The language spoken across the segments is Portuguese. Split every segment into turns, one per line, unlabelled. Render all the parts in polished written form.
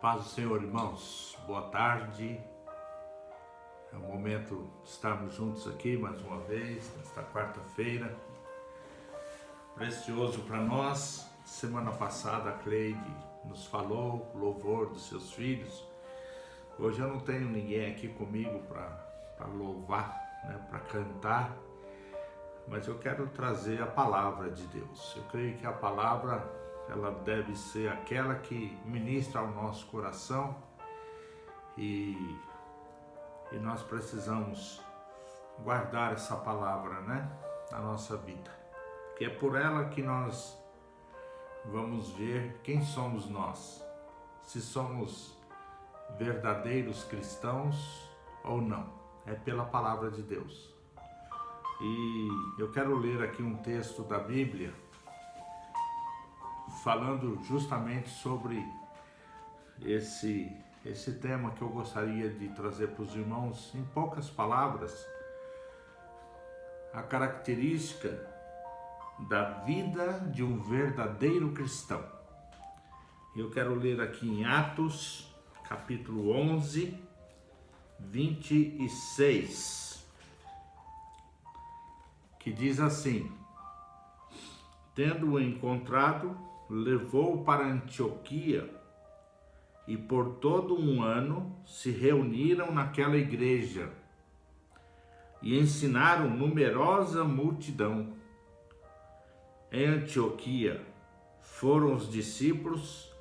Paz do Senhor, irmãos. Boa tarde. É o momento de estarmos juntos aqui mais uma vez, nesta quarta-feira. Precioso para nós. Semana passada a Cleide nos falou louvor dos seus filhos. Hoje eu não tenho ninguém aqui comigo para louvar, para cantar, mas eu quero trazer a palavra de Deus. Eu creio que a palavra ela deve ser aquela que ministra ao nosso coração e nós precisamos guardar essa palavra, na nossa vida, porque é por ela que nós vamos ver quem somos nós, se somos verdadeiros cristãos ou não. É pela palavra de Deus. E eu quero ler aqui um texto da Bíblia falando justamente sobre esse tema que eu gostaria de trazer para os irmãos em poucas palavras, a característica da vida de um verdadeiro cristão. Eu quero ler aqui em Atos, capítulo 11, 26, que diz assim: tendo-o encontrado, levou-o para Antioquia, e por todo um ano se reuniram naquela igreja e ensinaram numerosa multidão. Em Antioquia foram os discípulos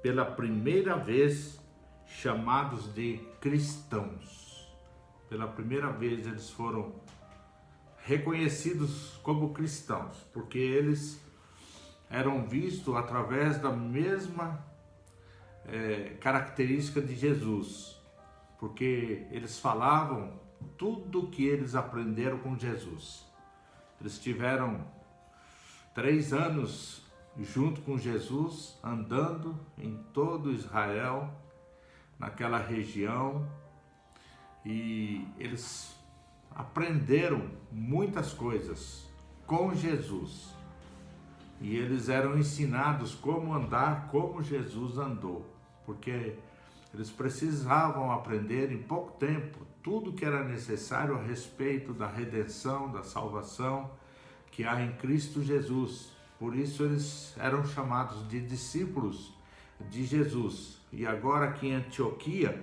pela primeira vez chamados de cristãos. Pela primeira vez eles foram reconhecidos como cristãos, porque eles eram vistos através da mesma característica de Jesus, porque eles falavam tudo o que eles aprenderam com Jesus. Eles tiveram 3 anos junto com Jesus, andando em todo Israel, naquela região, e eles aprenderam muitas coisas com Jesus. E eles eram ensinados como andar como Jesus andou, porque eles precisavam aprender em pouco tempo tudo que era necessário a respeito da redenção, da salvação que há em Cristo Jesus. Por isso eles eram chamados de discípulos de Jesus. E agora aqui em Antioquia,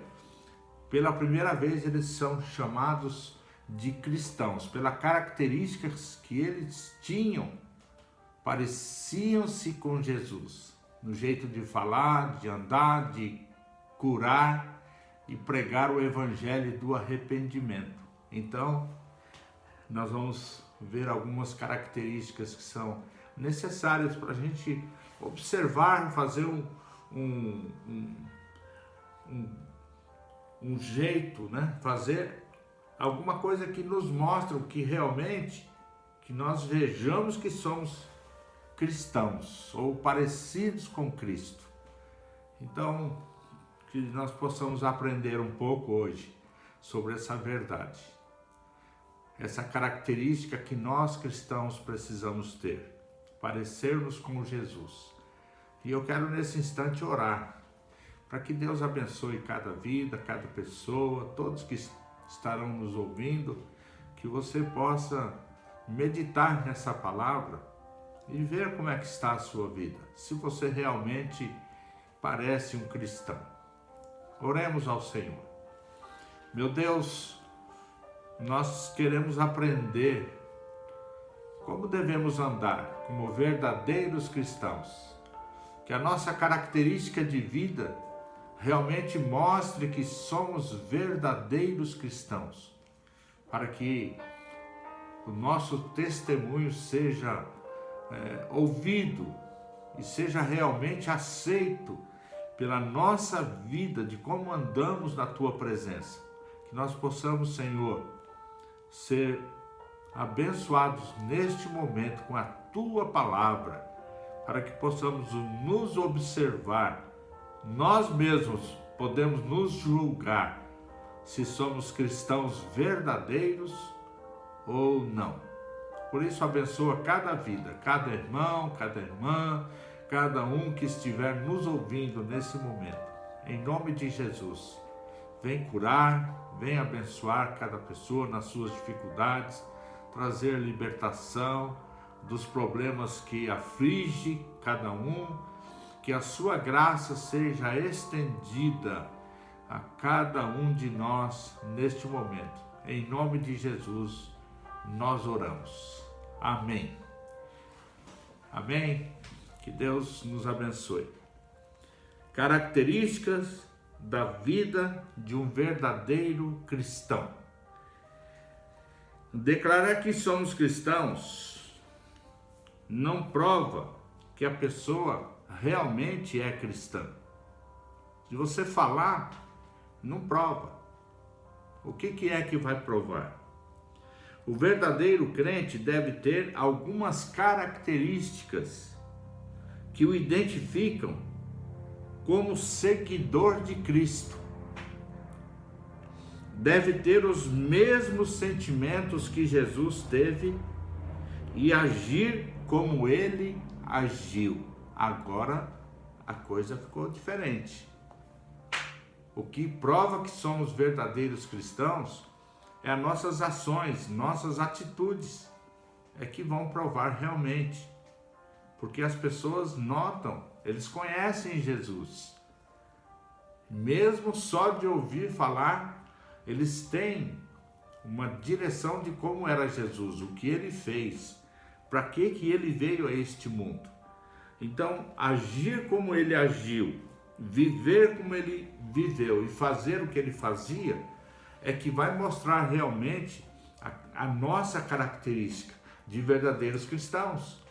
pela primeira vez eles são chamados de cristãos, pelas características que eles tinham. Pareciam-se com Jesus, no jeito de falar, de andar, de curar e pregar o evangelho do arrependimento. Então, nós vamos ver algumas características que são necessárias para a gente observar, fazer um jeito, fazer alguma coisa que nos mostre que realmente, que nós vejamos que somos cristãos ou parecidos com Cristo. Então, que nós possamos aprender um pouco hoje sobre essa verdade, essa característica que nós cristãos precisamos ter, parecermos com Jesus. E eu quero nesse instante orar para que Deus abençoe cada vida, cada pessoa, todos que estarão nos ouvindo, que você possa meditar nessa palavra e ver como é que está a sua vida, se você realmente parece um cristão. Oremos ao Senhor. Meu Deus, nós queremos aprender como devemos andar como verdadeiros cristãos, que a nossa característica de vida realmente mostre que somos verdadeiros cristãos, para que o nosso testemunho seja ouvido e seja realmente aceito pela nossa vida, de como andamos na Tua presença. Que nós possamos, Senhor, ser abençoados neste momento com a Tua palavra, para que possamos nos observar. Nós mesmos podemos nos julgar se somos cristãos verdadeiros ou não. Por isso, abençoa cada vida, cada irmão, cada irmã, cada um que estiver nos ouvindo nesse momento. em nome de Jesus. Vem curar, vem abençoar cada pessoa nas suas dificuldades, trazer libertação dos problemas que aflige cada um, que a sua graça seja estendida a cada um de nós neste momento. Em nome de Jesus, nós oramos. Amém. Amém. Que Deus nos abençoe. Características da vida de um verdadeiro cristão. Declarar que somos cristãos não prova que a pessoa realmente é cristã. Se você falar, não prova. O que é que vai provar? O verdadeiro crente deve ter algumas características que o identificam como seguidor de Cristo. Deve ter os mesmos sentimentos que Jesus teve e agir como ele agiu. Agora a coisa ficou diferente. O que prova que somos verdadeiros cristãos é as nossas ações, nossas atitudes, é que vão provar realmente. Porque as pessoas notam, eles conhecem Jesus. Mesmo só de ouvir falar, eles têm uma direção de como era Jesus, o que ele fez, para que ele veio a este mundo. Então, agir como ele agiu, viver como ele viveu e fazer o que ele fazia, é que vai mostrar realmente a nossa característica de verdadeiros cristãos.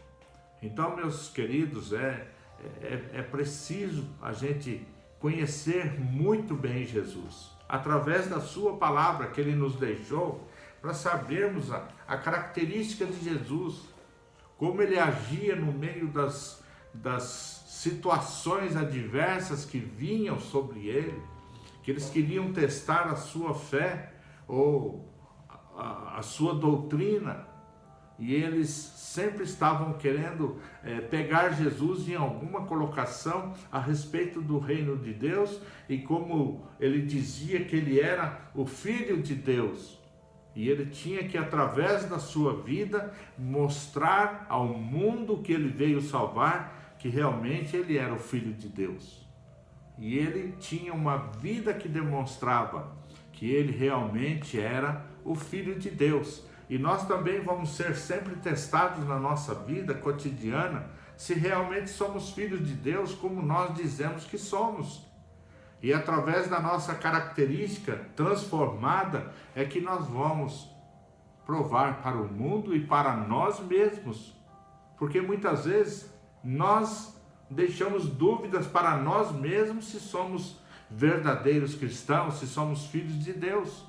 Então, meus queridos, é preciso a gente conhecer muito bem Jesus, através da sua palavra que ele nos deixou, para sabermos a característica de Jesus, como ele agia no meio das situações adversas que vinham sobre ele, que eles queriam testar a sua fé ou a sua doutrina, e eles sempre estavam querendo pegar Jesus em alguma colocação a respeito do reino de Deus, e como ele dizia que ele era o Filho de Deus, e ele tinha que, através da sua vida, mostrar ao mundo que ele veio salvar, que realmente ele era o Filho de Deus. E ele tinha uma vida que demonstrava que ele realmente era o Filho de Deus. E nós também vamos ser sempre testados na nossa vida cotidiana, se realmente somos filhos de Deus, como nós dizemos que somos. E através da nossa característica transformada, é que nós vamos provar para o mundo e para nós mesmos. Porque muitas vezes nós deixamos dúvidas para nós mesmos se somos verdadeiros cristãos, se somos filhos de Deus.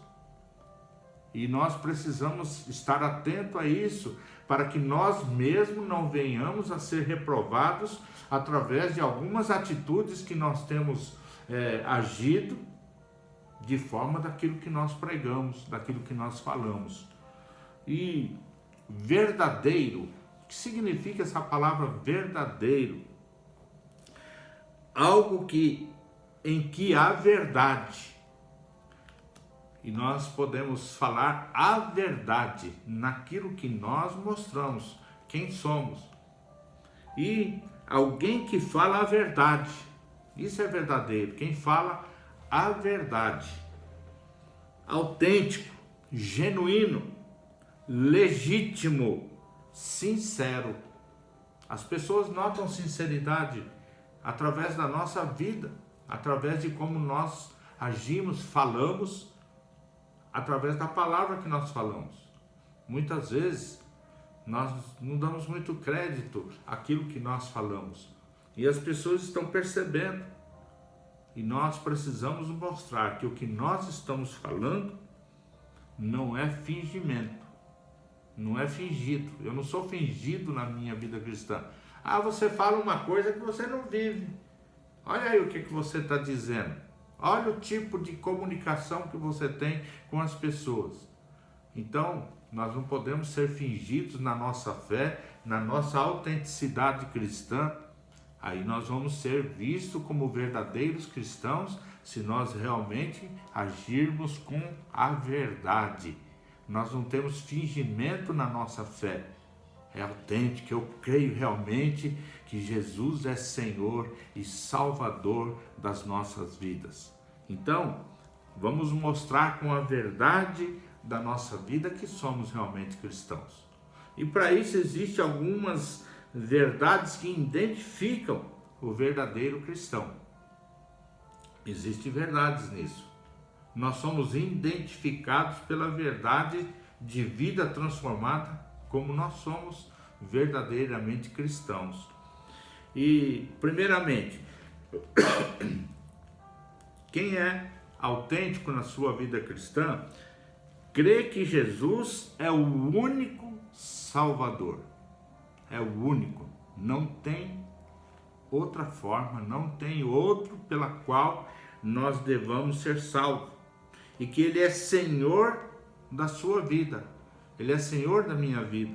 E nós precisamos estar atento a isso, para que nós mesmos não venhamos a ser reprovados através de algumas atitudes que nós temos agido de forma daquilo que nós pregamos, daquilo que nós falamos. E verdadeiro, o que significa essa palavra verdadeiro? Algo em que há verdade. E nós podemos falar a verdade naquilo que nós mostramos, quem somos. E alguém que fala a verdade, isso é verdadeiro, quem fala a verdade. Autêntico, genuíno, legítimo, sincero. As pessoas notam sinceridade através da nossa vida, através de como nós agimos, falamos, através da palavra que nós falamos. Muitas vezes nós não damos muito crédito àquilo que nós falamos, e as pessoas estão percebendo, e nós precisamos mostrar que o que nós estamos falando não é fingimento, não é fingido. Eu não sou fingido na minha vida cristã. Você fala uma coisa que você não vive. Olha aí o que você está dizendo. Olha o tipo de comunicação que você tem com as pessoas. Então, nós não podemos ser fingidos na nossa fé, na nossa autenticidade cristã, Aí nós vamos ser vistos como verdadeiros cristãos se nós realmente agirmos com a verdade. Nós não temos fingimento na nossa fé. É autêntico, eu creio realmente que Jesus é Senhor e Salvador das nossas vidas. Então, vamos mostrar com a verdade da nossa vida que somos realmente cristãos. E para isso existem algumas verdades que identificam o verdadeiro cristão. Existem verdades nisso. Nós somos identificados pela verdade de vida transformada, como nós somos verdadeiramente cristãos. E, primeiramente, quem é autêntico na sua vida cristã, crê que Jesus é o único Salvador. É o único. Não tem outra forma, não tem outro pela qual nós devamos ser salvos. E que Ele é Senhor da sua vida. Ele é Senhor da minha vida.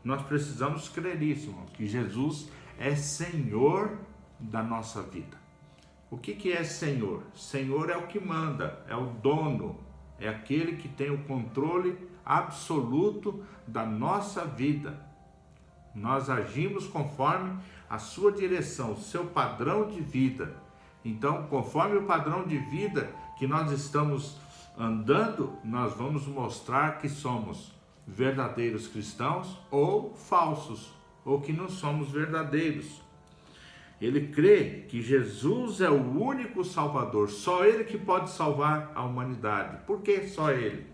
Nós precisamos crer nisso, irmãos, que Jesus é Senhor da nossa vida. O que é Senhor? Senhor é o que manda, é o dono, é aquele que tem o controle absoluto da nossa vida. Nós agimos conforme a sua direção, o seu padrão de vida. Então, conforme o padrão de vida que nós estamos andando, nós vamos mostrar que somos verdadeiros cristãos ou falsos, ou que não somos verdadeiros. Ele crê que Jesus é o único Salvador, só Ele que pode salvar a humanidade. Por que só Ele?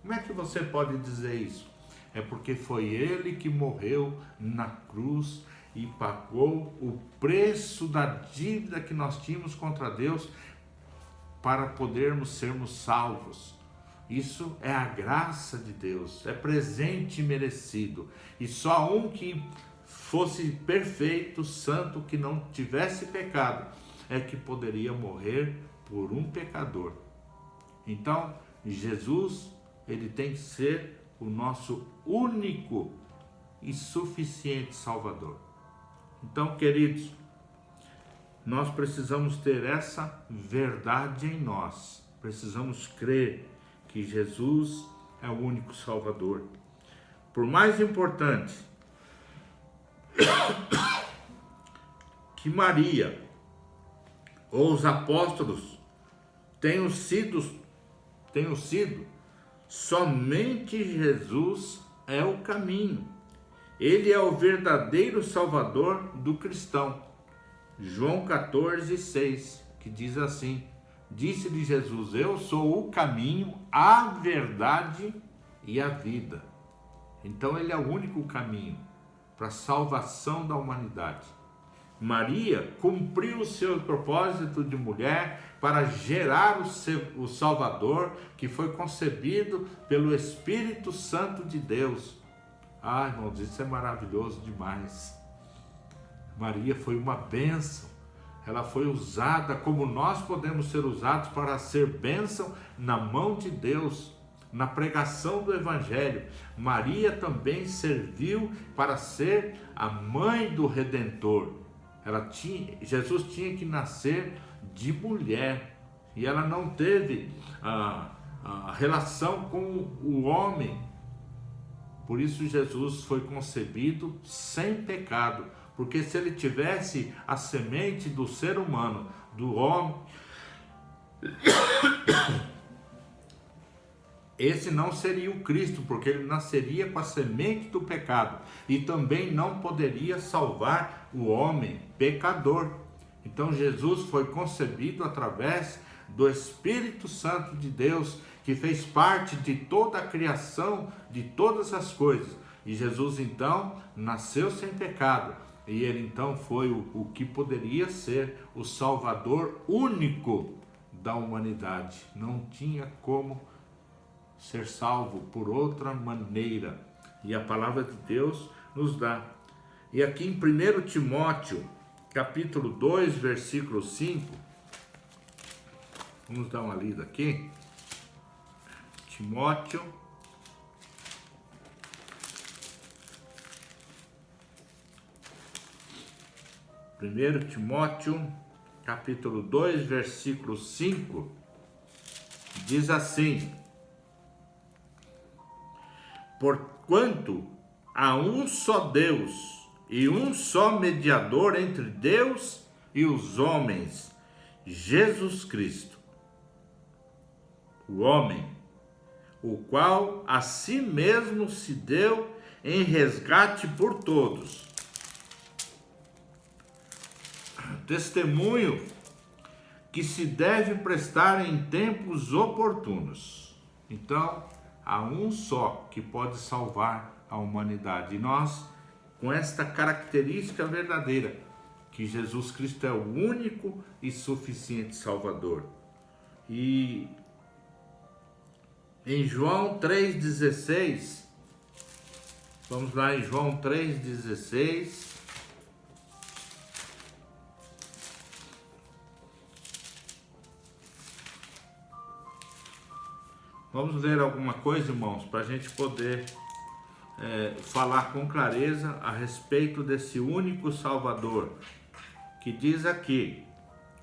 Como é que você pode dizer isso? É porque foi Ele que morreu na cruz e pagou o preço da dívida que nós tínhamos contra Deus para podermos sermos salvos. Isso é a graça de Deus, é presente merecido. E só um que fosse perfeito, santo, que não tivesse pecado, é que poderia morrer por um pecador. Então, Jesus, ele tem que ser o nosso único e suficiente Salvador. Então, queridos, nós precisamos ter essa verdade em nós. Precisamos crer que Jesus é o único Salvador. Por mais importante que Maria ou os apóstolos tenham sido, somente Jesus é o caminho. Ele é o verdadeiro Salvador do cristão. João 14:6, que diz assim: disse-lhe Jesus, eu sou o caminho, a verdade e a vida. Então ele é o único caminho para a salvação da humanidade. Maria cumpriu o seu propósito de mulher para gerar o Salvador, que foi concebido pelo Espírito Santo de Deus. Ah, irmãos, isso é maravilhoso demais. Maria foi uma bênção. Ela foi usada como nós podemos ser usados para ser bênção na mão de Deus, na pregação do Evangelho. Maria também serviu para ser a mãe do Redentor. Jesus tinha que nascer de mulher e ela não teve a relação com o homem. Por isso Jesus foi concebido sem pecado, porque se ele tivesse a semente do ser humano, do homem, esse não seria o Cristo, porque ele nasceria com a semente do pecado e também não poderia salvar o homem pecador. Então Jesus foi concebido através do Espírito Santo de Deus, que fez parte de toda a criação, de todas as coisas. E Jesus então nasceu sem pecado. E ele então foi o que poderia ser o Salvador único da humanidade. Não tinha como ser salvo por outra maneira. E a palavra de Deus nos dá. E aqui em 1 Timóteo, capítulo 2, versículo 5, vamos dar uma lida aqui. Timóteo, 1 Timóteo, capítulo 2, versículo 5, diz assim: porquanto há um só Deus e um só mediador entre Deus e os homens, Jesus Cristo, o homem, o qual a si mesmo se deu em resgate por todos. Testemunho que se deve prestar em tempos oportunos. Então, há um só que pode salvar a humanidade. E nós, com esta característica verdadeira, que Jesus Cristo é o único e suficiente Salvador. E em João 3,16, vamos lá em João 3,16, vamos ler alguma coisa, irmãos, para a gente poder falar com clareza a respeito desse único Salvador, que diz aqui: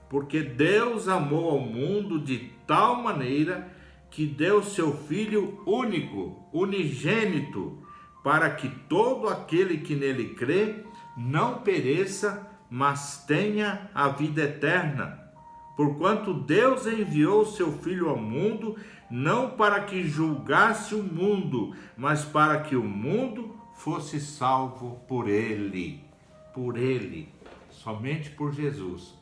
porque Deus amou ao mundo de tal maneira que deu seu Filho único, unigênito, para que todo aquele que nele crê não pereça, mas tenha a vida eterna. Porquanto Deus enviou seu Filho ao mundo, não para que julgasse o mundo, mas para que o mundo fosse salvo por ele. Por ele, somente por Jesus.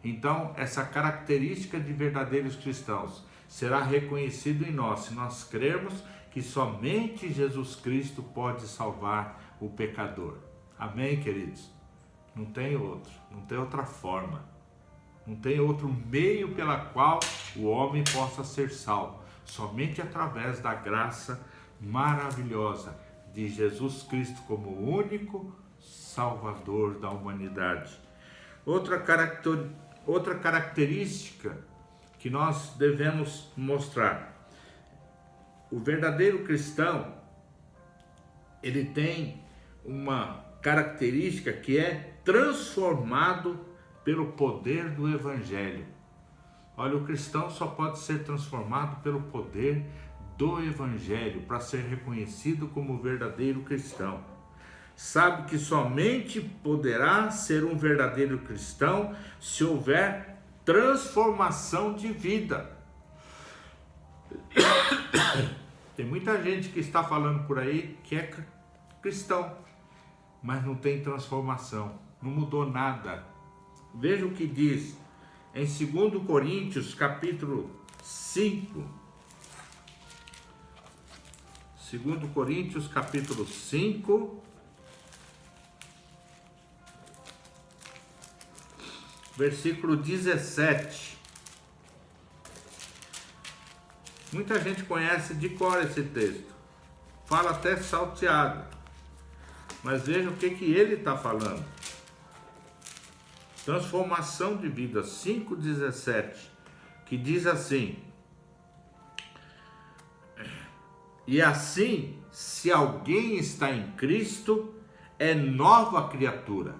Então, essa característica de verdadeiros cristãos será reconhecida em nós, se nós crermos que somente Jesus Cristo pode salvar o pecador. Amém, queridos? Não tem outro, não tem outra forma. Não tem outro meio pela qual o homem possa ser salvo. Somente através da graça maravilhosa de Jesus Cristo como o único Salvador da humanidade. Outra característica que nós devemos mostrar: o verdadeiro cristão, ele tem uma característica que é transformado pelo poder do Evangelho. Olha, o cristão só pode ser transformado pelo poder do Evangelho para ser reconhecido como verdadeiro cristão. Sabe que somente poderá ser um verdadeiro cristão se houver transformação de vida. Tem muita gente que está falando por aí que é cristão, mas não tem transformação, não mudou nada. Veja o que diz em 2 Coríntios, capítulo 5. 2 Coríntios, capítulo 5, versículo 17. Muita gente conhece de cor esse texto. Fala até salteado. Mas veja o que ele está falando. Transformação de vida, 5,17, que diz assim: e assim, se alguém está em Cristo, é nova criatura.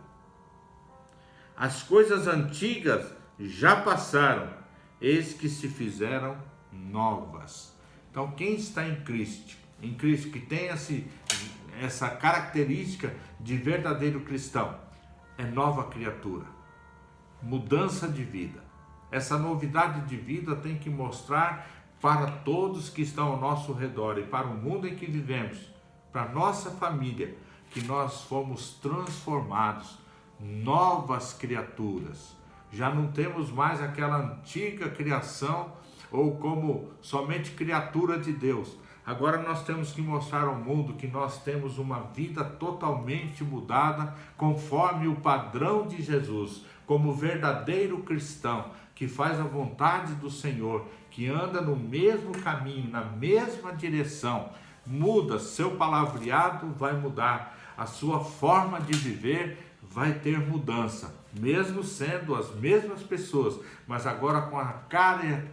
As coisas antigas já passaram, eis que se fizeram novas. Então, quem está em Cristo que tem essa característica de verdadeiro cristão, é nova criatura. Mudança de vida. Essa novidade de vida tem que mostrar para todos que estão ao nosso redor e para o mundo em que vivemos, para a nossa família, que nós fomos transformados, novas criaturas. Já não temos mais aquela antiga criação ou como somente criatura de Deus. Agora nós temos que mostrar ao mundo que nós temos uma vida totalmente mudada conforme o padrão de Jesus, como verdadeiro cristão que faz a vontade do Senhor, que anda no mesmo caminho, na mesma direção. Muda, seu palavreado vai mudar, a sua forma de viver vai ter mudança, mesmo sendo as mesmas pessoas, mas agora com a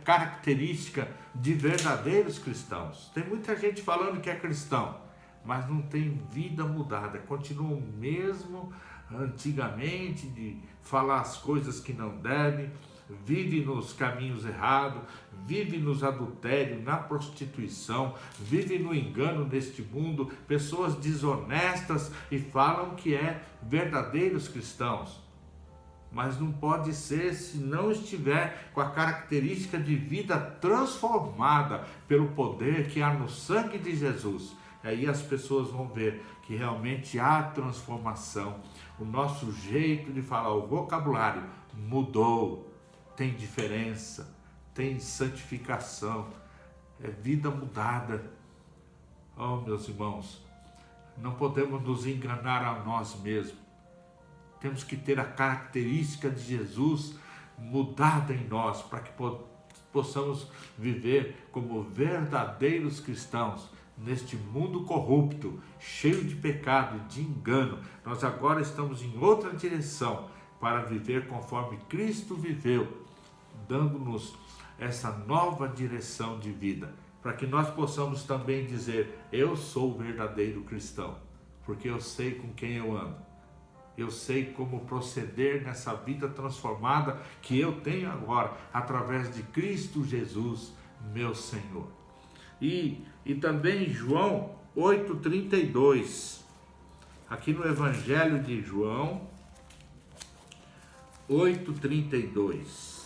característica de verdadeiros cristãos. Tem muita gente falando que é cristão, mas não tem vida mudada, continua o mesmo antigamente, de falar as coisas que não devem, vive nos caminhos errados, vive nos adultérios, na prostituição, vive no engano deste mundo, pessoas desonestas e falam que é verdadeiros cristãos. Mas não pode ser se não estiver com a característica de vida transformada pelo poder que há no sangue de Jesus. Aí as pessoas vão ver que realmente há transformação. O nosso jeito de falar, o vocabulário mudou, tem diferença, tem santificação, é vida mudada. Oh, meus irmãos, não podemos nos enganar a nós mesmos. Temos que ter a característica de Jesus mudada em nós, para que possamos viver como verdadeiros cristãos neste mundo corrupto, cheio de pecado e de engano. Nós agora estamos em outra direção para viver conforme Cristo viveu, dando-nos essa nova direção de vida, para que nós possamos também dizer: eu sou o verdadeiro cristão, porque eu sei com quem eu ando. Eu sei como proceder nessa vida transformada que eu tenho agora, através de Cristo Jesus, meu Senhor. E também João 8,32, aqui no Evangelho de João 8,32.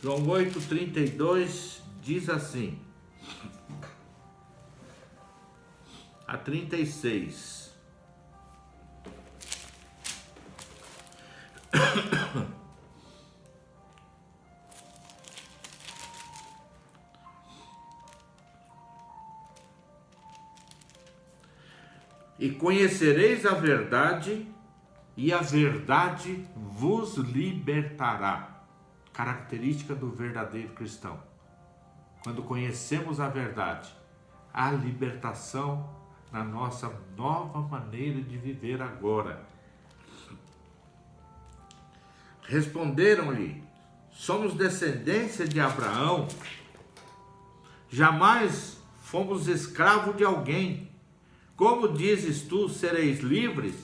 João 8,32 diz assim, a 36. E conhecereis a verdade, e a verdade vos libertará. Característica do verdadeiro cristão. Quando conhecemos a verdade, há libertação na nossa nova maneira de viver agora. Responderam-lhe: somos descendência de Abraão, jamais fomos escravos de alguém. Como dizes tu, sereis livres?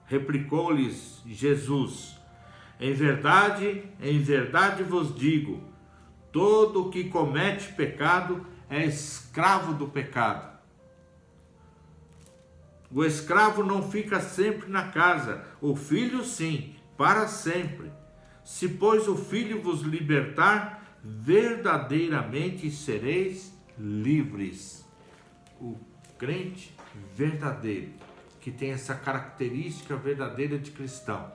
Replicou-lhes Jesus: em verdade vos digo, todo o que comete pecado é escravo do pecado. O escravo não fica sempre na casa, o filho sim, para sempre. Se, pois, o filho vos libertar, verdadeiramente sereis livres. O crente verdadeiro, que tem essa característica verdadeira de cristão,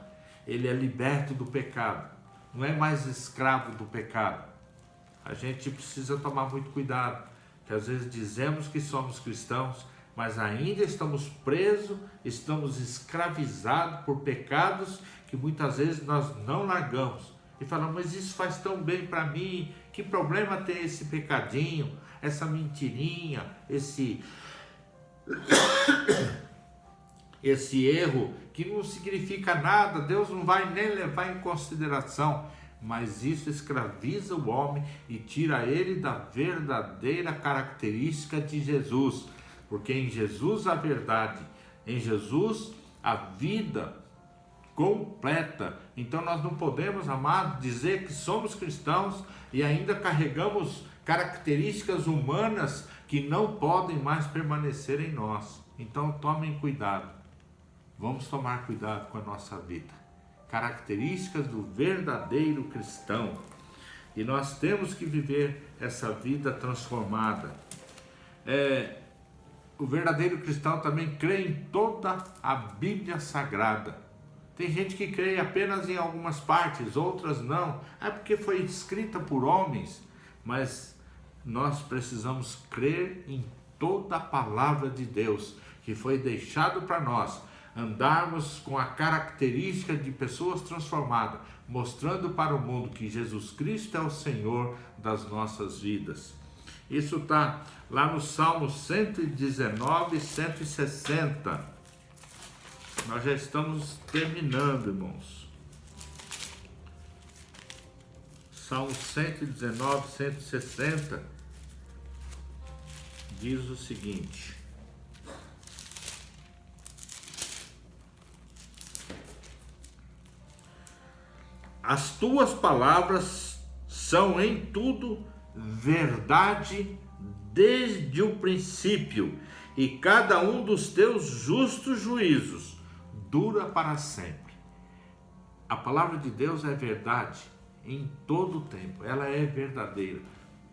ele é liberto do pecado, não é mais escravo do pecado. A gente precisa tomar muito cuidado, que às vezes dizemos que somos cristãos, mas ainda estamos presos, estamos escravizados por pecados que muitas vezes nós não largamos. E falamos: mas isso faz tão bem para mim, que problema tem esse pecadinho, essa mentirinha, esse erro que não significa nada, Deus não vai nem levar em consideração. Mas isso escraviza o homem e tira ele da verdadeira característica de Jesus, porque em Jesus a verdade, em Jesus a vida completa. Então nós não podemos, amados, dizer que somos cristãos e ainda carregamos características humanas que não podem mais permanecer em nós. Então tomem cuidado, vamos tomar cuidado com a nossa vida. Características do verdadeiro cristão, e nós temos que viver essa vida transformada. O verdadeiro cristão também crê em toda a Bíblia Sagrada. Tem gente que crê apenas em algumas partes, outras não, porque foi escrita por homens, mas nós precisamos crer em toda a palavra de Deus que foi deixado para nós, andarmos com a característica de pessoas transformadas, mostrando para o mundo que Jesus Cristo é o Senhor das nossas vidas. Isso está lá no Salmo 119 e 160. Nós já estamos terminando, irmãos. Salmo 119, 160, diz o seguinte: as tuas palavras são em tudo verdade desde o princípio, e cada um dos teus justos juízos dura para sempre. A palavra de Deus é verdade em todo o tempo, ela é verdadeira.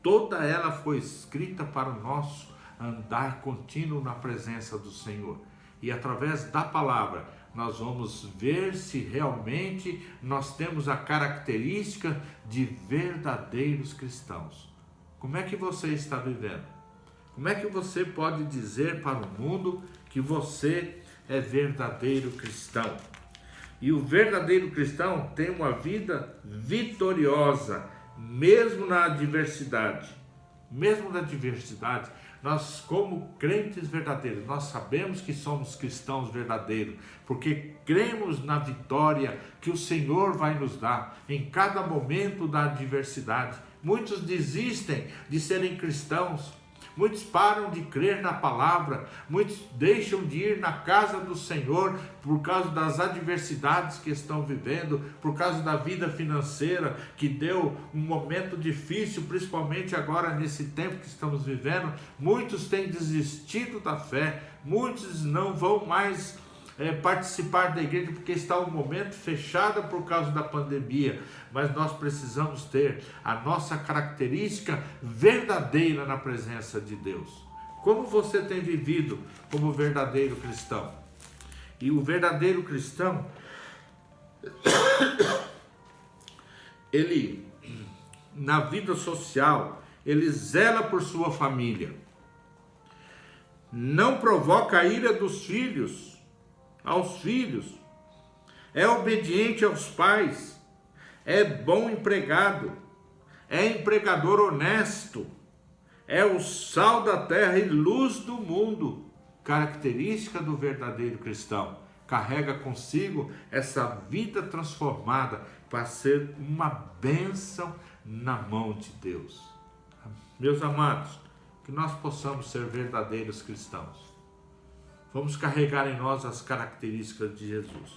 Toda ela foi escrita para o nosso andar contínuo na presença do Senhor. E através da palavra nós vamos ver se realmente nós temos a característica de verdadeiros cristãos. Como é que você está vivendo? Como é que você pode dizer para o mundo que você é verdadeiro cristão? E o verdadeiro cristão tem uma vida vitoriosa, mesmo na adversidade. Mesmo na adversidade, nós, como crentes verdadeiros, nós sabemos que somos cristãos verdadeiros, porque cremos na vitória que o Senhor vai nos dar em cada momento da adversidade. Muitos desistem de serem cristãos, muitos param de crer na palavra, muitos deixam de ir na casa do Senhor por causa das adversidades que estão vivendo, por causa da vida financeira que deu um momento difícil, principalmente agora nesse tempo que estamos vivendo. Muitos têm desistido da fé, muitos não vão mais participar da igreja porque está um momento fechado por causa da pandemia, mas nós precisamos ter a nossa característica verdadeira na presença de Deus. Como você tem vivido como verdadeiro cristão? E o verdadeiro cristão, ele, na vida social, ele zela por sua família, não provoca a ira dos filhos, aos filhos, é obediente aos pais, é bom empregado, é empregador honesto, é o sal da terra e luz do mundo. Característica do verdadeiro cristão, carrega consigo essa vida transformada para ser uma bênção na mão de Deus. Meus amados, que nós possamos ser verdadeiros cristãos. Vamos carregar em nós as características de Jesus.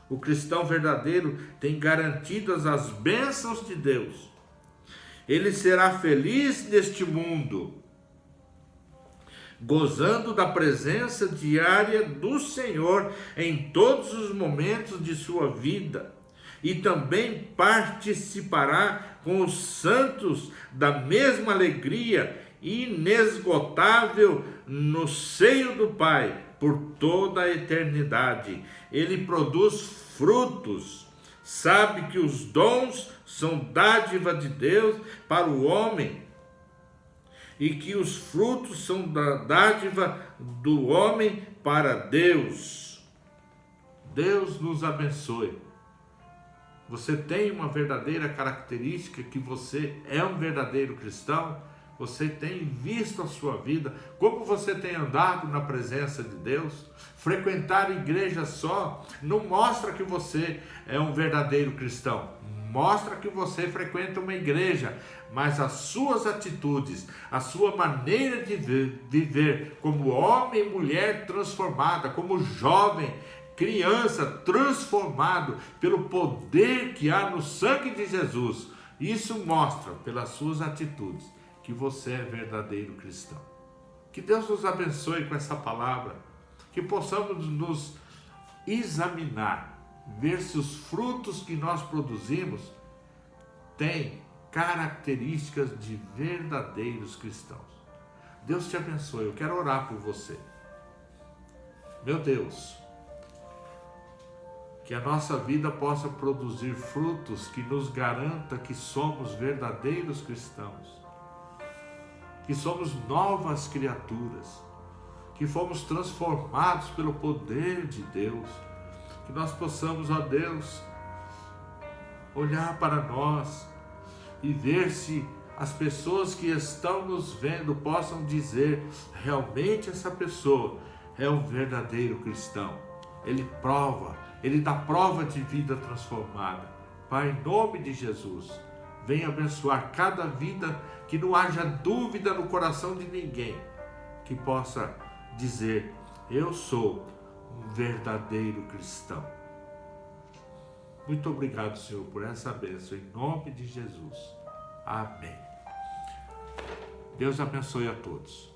O cristão verdadeiro tem garantidas as bênçãos de Deus. Ele será feliz neste mundo, gozando da presença diária do Senhor em todos os momentos de sua vida. E também participará com os santos da mesma alegria inesgotável no seio do Pai por toda a eternidade. Ele produz frutos, sabe que os dons são dádiva de Deus para o homem e que os frutos são da dádiva do homem para Deus. Deus nos abençoe. Você tem uma verdadeira característica que você é um verdadeiro cristão? Você tem visto a sua vida? Como você tem andado na presença de Deus? Frequentar igreja só não mostra que você é um verdadeiro cristão. Mostra que você frequenta uma igreja, mas as suas atitudes, a sua maneira de viver como homem e mulher transformada, como jovem, criança transformado pelo poder que há no sangue de Jesus, isso mostra pelas suas atitudes que você é verdadeiro cristão. Que Deus nos abençoe com essa palavra, que possamos nos examinar, ver se os frutos que nós produzimos têm características de verdadeiros cristãos. Deus te abençoe. Eu quero orar por você. Meu Deus, que a nossa vida possa produzir frutos que nos garanta que somos verdadeiros cristãos, que somos novas criaturas, que fomos transformados pelo poder de Deus, que nós possamos, ó Deus, olhar para nós e ver se as pessoas que estão nos vendo possam dizer: realmente essa pessoa é um verdadeiro cristão. Ele prova, ele dá prova de vida transformada. Pai, em nome de Jesus, venha abençoar cada vida, que não haja dúvida no coração de ninguém, que possa dizer: eu sou um verdadeiro cristão. Muito obrigado, Senhor, por essa bênção, em nome de Jesus. Amém. Deus abençoe a todos.